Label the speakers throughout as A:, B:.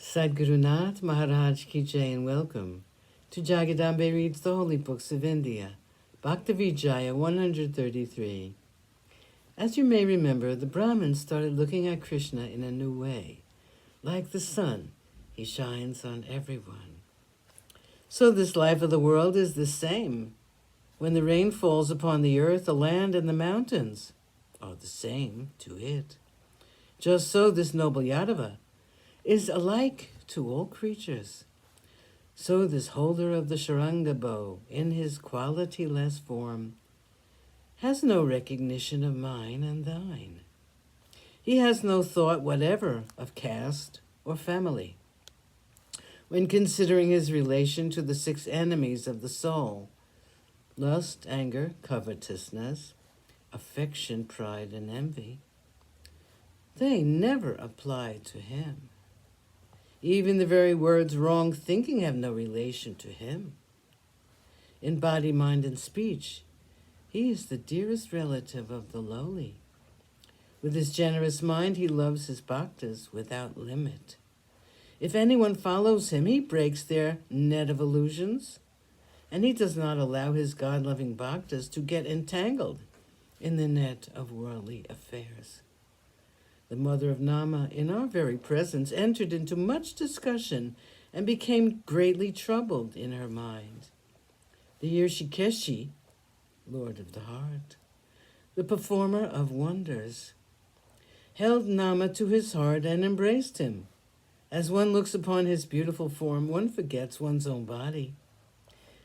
A: Sadguru Nath Maharaj Ki Jai, and welcome to Jagadambe Reads the Holy Books of India, Bhaktavijaya133. As you may remember, the Brahmins started looking at Krishna in a new way. Like the sun, he shines on everyone. So this life of the world is the same. When the rain falls upon the earth, the land, and the mountains are the same to it. Just so this noble Yadava is alike to all creatures. So this holder of the Sharanga bow, in his quality-less form, has no recognition of mine and thine. He has no thought whatever of caste or family. When considering his relation to the 6 enemies of the soul, lust, anger, covetousness, affection, pride, and envy, they never apply to him. Even the very words wrong thinking have no relation to him. In body, mind, and speech, he is the dearest relative of the lowly. With his generous mind, he loves his bhaktas without limit. If anyone follows him, he breaks their net of illusions, and he does not allow his God-loving bhaktas to get entangled in the net of worldly affairs. The mother of Nama, in our very presence, entered into much discussion and became greatly troubled in her mind. The Rishikeshi, Lord of the Heart, the performer of wonders, held Nama to his heart and embraced him. As one looks upon his beautiful form, one forgets one's own body.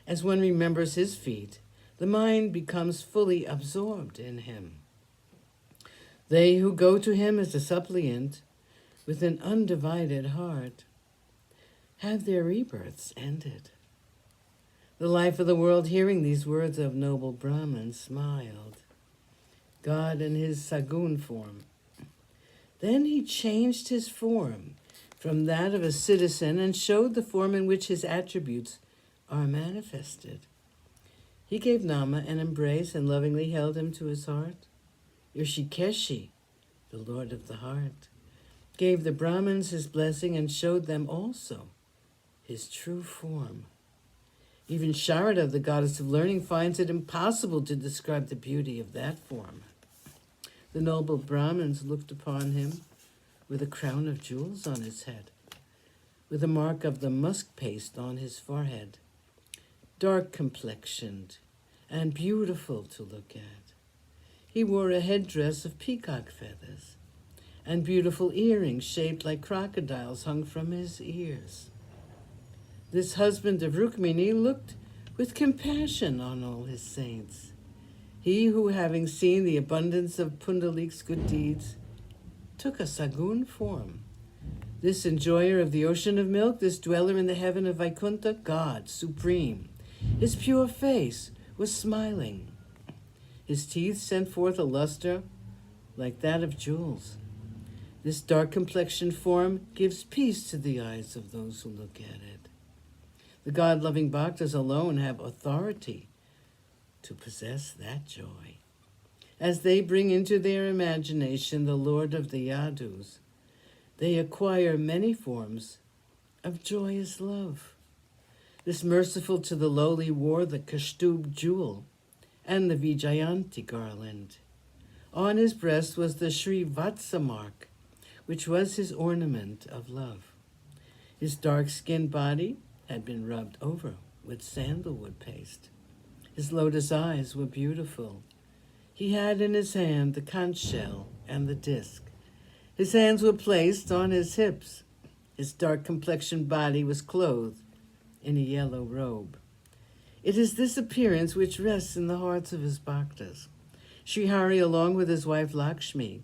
A: As one remembers his feet, the mind becomes fully absorbed in him. They who go to him as a suppliant with an undivided heart have their rebirths ended. The life of the world, hearing these words of noble Brahman, smiled. God in his Sagun form. Then he changed his form from that of a citizen and showed the form in which his attributes are manifested. He gave Nama an embrace and lovingly held him to his heart. Rishikeshi, the Lord of the Heart, gave the Brahmins his blessing and showed them also his true form. Even Sharada, the goddess of learning, finds it impossible to describe the beauty of that form. The noble Brahmins looked upon him with a crown of jewels on his head, with a mark of the musk paste on his forehead, dark complexioned and beautiful to look at. He wore a headdress of peacock feathers, and beautiful earrings shaped like crocodiles hung from his ears. This husband of Rukmini looked with compassion on all his saints. He who, having seen the abundance of Pundalik's good deeds, took a Sagun form. This enjoyer of the ocean of milk, this dweller in the heaven of Vaikuntha, God, supreme. His pure face was smiling. His teeth sent forth a luster like that of jewels. This dark-complexioned form gives peace to the eyes of those who look at it. The God-loving bhaktas alone have authority to possess that joy. As they bring into their imagination the Lord of the Yadus, they acquire many forms of joyous love. This merciful to the lowly wore the Kashtub jewel and the Vijayanti garland. On his breast was the Sri Vatsa mark, which was his ornament of love. His dark-skinned body had been rubbed over with sandalwood paste. His lotus eyes were beautiful. He had in his hand the conch shell and the disc. His hands were placed on his hips. His dark-complexioned body was clothed in a yellow robe. It is this appearance which rests in the hearts of his bhaktas. Sri Hari, along with his wife Lakshmi,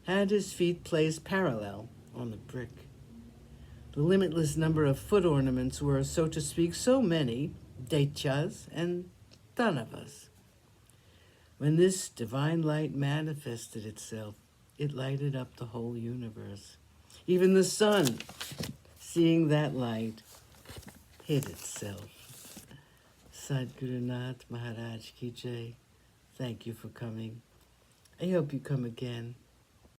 A: had his feet placed parallel on the brick. The limitless number of foot ornaments were, so to speak, so many Daityas and Danavas. When this divine light manifested itself, it lighted up the whole universe. Even the sun, seeing that light, hid itself. Sadguru Nath Maharaj Ki Jai. Thank you for coming. I hope you come again.